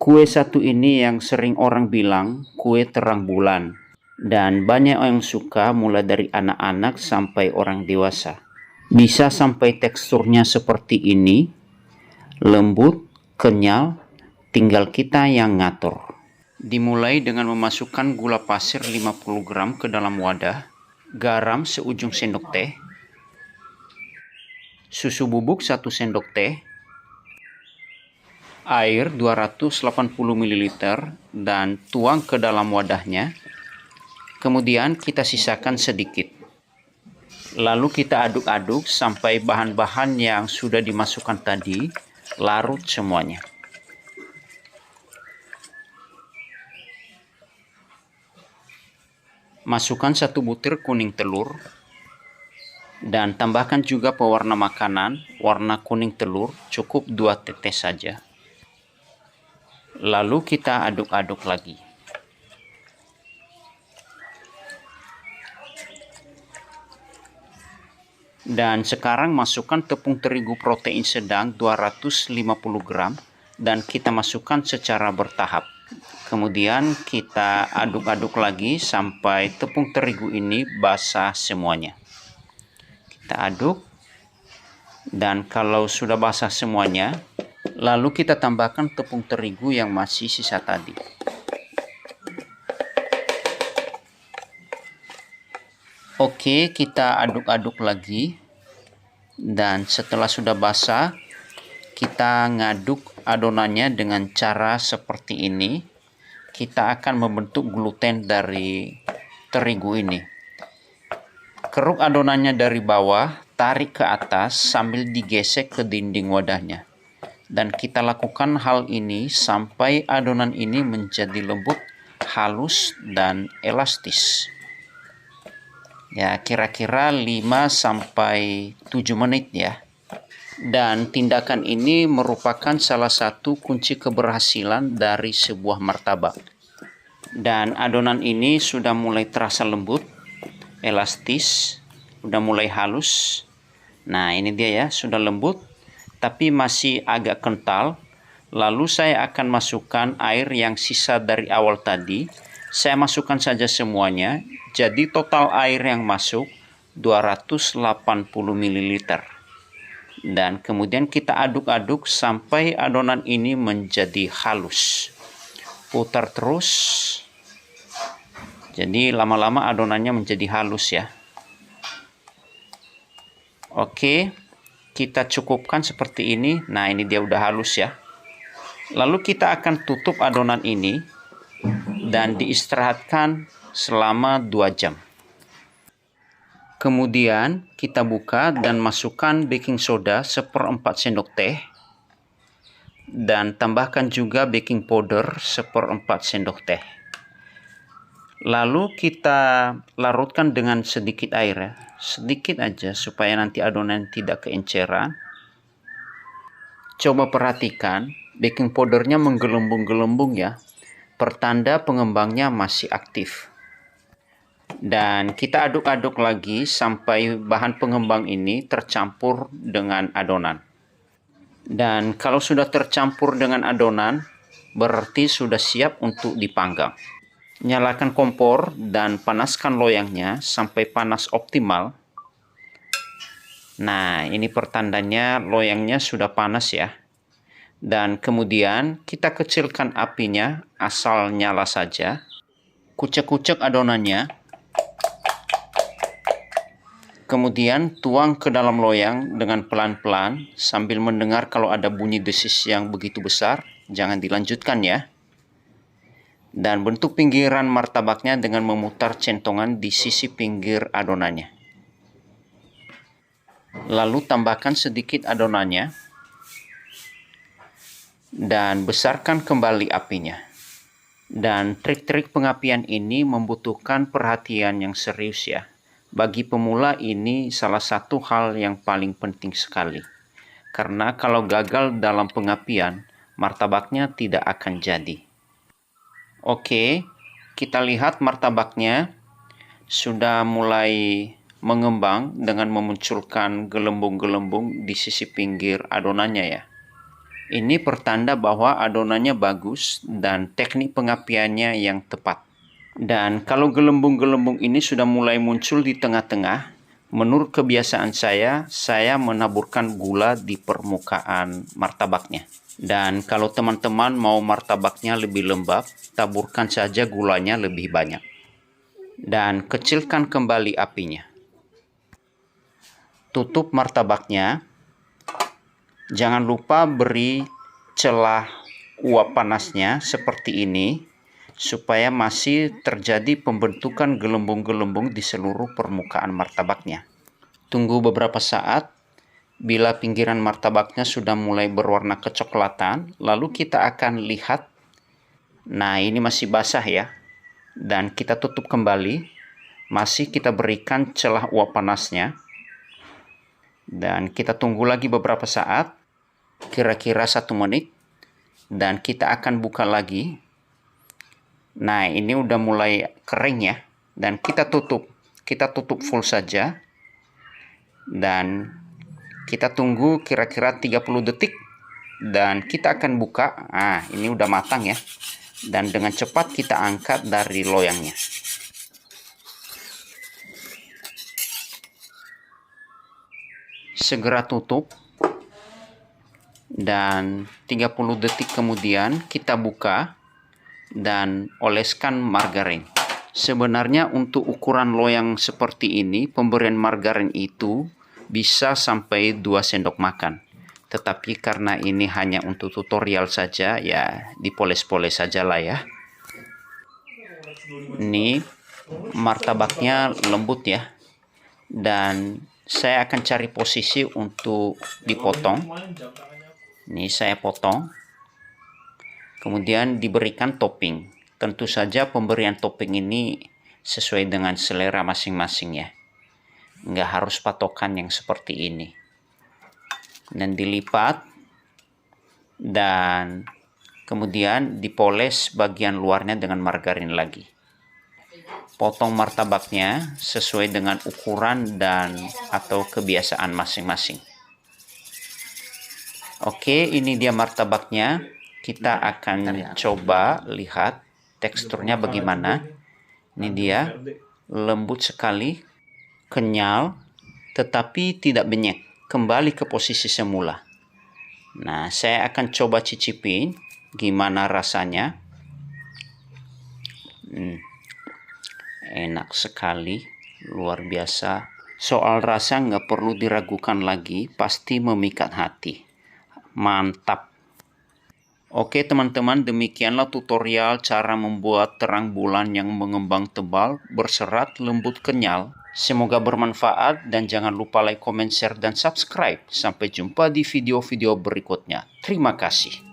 Kue satu ini yang sering orang bilang kue terang bulan. Dan banyak yang suka mulai dari anak-anak sampai orang dewasa. Bisa sampai teksturnya seperti ini, lembut, kenyal, tinggal kita yang ngatur. Dimulai dengan memasukkan gula pasir 50 gram ke dalam wadah, garam seujung sendok teh, susu bubuk 1 sendok teh, air 280 ml dan tuang ke dalam wadahnya. Kemudian kita sisakan sedikit. Lalu kita aduk-aduk sampai bahan-bahan yang sudah dimasukkan tadi larut semuanya. Masukkan 1 butir kuning telur dan tambahkan juga pewarna makanan warna kuning telur cukup 2 tetes saja. Lalu kita aduk-aduk lagi. Dan sekarang masukkan tepung terigu protein sedang 250 gram dan kita masukkan secara bertahap. Kemudian kita aduk-aduk lagi sampai tepung terigu ini basah semuanya. Kita aduk, dan kalau sudah basah semuanya, lalu kita tambahkan tepung terigu yang masih sisa tadi. Oke, kita aduk-aduk lagi, dan setelah sudah basah, kita ngaduk adonannya dengan cara seperti ini. Kita akan membentuk gluten dari terigu ini. Keruk adonannya dari bawah, tarik ke atas sambil digesek ke dinding wadahnya. Dan kita lakukan hal ini sampai adonan ini menjadi lembut, halus, dan elastis. Ya, kira-kira 5-7 menit ya. Dan tindakan ini merupakan salah satu kunci keberhasilan dari sebuah martabak. Dan adonan ini sudah mulai terasa lembut, elastis, sudah mulai halus. Nah, ini dia ya, sudah lembut, tapi masih agak kental. Lalu saya akan masukkan air yang sisa dari awal tadi. Saya masukkan saja semuanya. Jadi total air yang masuk 280 ml. Dan kemudian kita aduk-aduk sampai adonan ini menjadi halus. Putar terus. Jadi lama-lama adonannya menjadi halus ya. Oke, kita cukupkan seperti ini. Nah, ini dia udah halus ya. Lalu kita akan tutup adonan ini dan diistirahatkan selama 2 jam. Kemudian kita buka dan masukkan baking soda 1/4 sendok teh. Dan tambahkan juga baking powder 1/4 sendok teh. Lalu kita larutkan dengan sedikit air ya. Sedikit aja supaya nanti adonan tidak keenceran. Coba perhatikan baking powdernya menggelembung-gelembung ya. Pertanda pengembangnya masih aktif. Dan kita aduk-aduk lagi sampai bahan pengembang ini tercampur dengan adonan. Dan kalau sudah tercampur dengan adonan, berarti sudah siap untuk dipanggang. Nyalakan kompor dan panaskan loyangnya sampai panas optimal. Nah, ini pertandanya loyangnya sudah panas ya. Dan kemudian kita kecilkan apinya asal nyala saja. Kucek-kucek adonannya. Kemudian tuang ke dalam loyang dengan pelan-pelan sambil mendengar kalau ada bunyi desis yang begitu besar. Jangan dilanjutkan ya. Dan bentuk pinggiran martabaknya dengan memutar centongan di sisi pinggir adonannya. Lalu tambahkan sedikit adonannya. Dan besarkan kembali apinya. Dan trik-trik pengapian ini membutuhkan perhatian yang serius ya. Bagi pemula ini salah satu hal yang paling penting sekali. Karena kalau gagal dalam pengapian, martabaknya tidak akan jadi. Oke, kita lihat martabaknya sudah mulai mengembang dengan memunculkan gelembung-gelembung di sisi pinggir adonannya ya. Ini pertanda bahwa adonannya bagus dan teknik pengapiannya yang tepat. Dan kalau gelembung-gelembung ini sudah mulai muncul di tengah-tengah, menurut kebiasaan saya menaburkan gula di permukaan martabaknya. Dan kalau teman-teman mau martabaknya lebih lembab, taburkan saja gulanya lebih banyak. Dan kecilkan kembali apinya. Tutup martabaknya. Jangan lupa beri celah uap panasnya seperti ini, supaya masih terjadi pembentukan gelembung-gelembung di seluruh permukaan martabaknya. Tunggu beberapa saat. Bila pinggiran martabaknya sudah mulai berwarna kecoklatan, lalu kita akan lihat. Nah, ini masih basah ya. Dan kita tutup kembali. Masih kita berikan celah uap panasnya. Dan kita tunggu lagi beberapa saat. Kira-kira 1 menit, dan kita akan buka lagi. Nah, ini udah mulai kering ya, dan kita tutup full saja, dan kita tunggu kira-kira 30 detik, dan kita akan buka. Nah, ini udah matang ya, dan dengan cepat kita angkat dari loyangnya. Segera tutup. Dan 30 detik kemudian kita buka dan oleskan margarin. Sebenarnya untuk ukuran loyang seperti ini, pemberian margarin itu bisa sampai 2 sendok makan. Tetapi karena ini hanya untuk tutorial saja, ya dipoles-poles saja lah ya. Ini martabaknya lembut ya. Dan saya akan cari posisi untuk dipotong. Ini saya potong, kemudian diberikan topping. Tentu saja pemberian topping ini sesuai dengan selera masing-masing ya. Nggak harus patokan yang seperti ini. Dan dilipat, dan kemudian dipoles bagian luarnya dengan margarin lagi. Potong martabaknya sesuai dengan ukuran dan atau kebiasaan masing-masing. Oke, ini dia martabaknya. Kita akan coba lihat teksturnya bagaimana. Ini dia, lembut sekali, kenyal, tetapi tidak benyek. Kembali ke posisi semula. Nah, saya akan coba cicipin gimana rasanya. Enak sekali, luar biasa. Soal rasa nggak perlu diragukan lagi, pasti memikat hati. Mantap. Oke teman-teman, demikianlah tutorial cara membuat terang bulan yang mengembang tebal, berserat, lembut, kenyal. Semoga bermanfaat dan jangan lupa like, comment, share, dan subscribe. Sampai jumpa di video-video berikutnya. Terima kasih.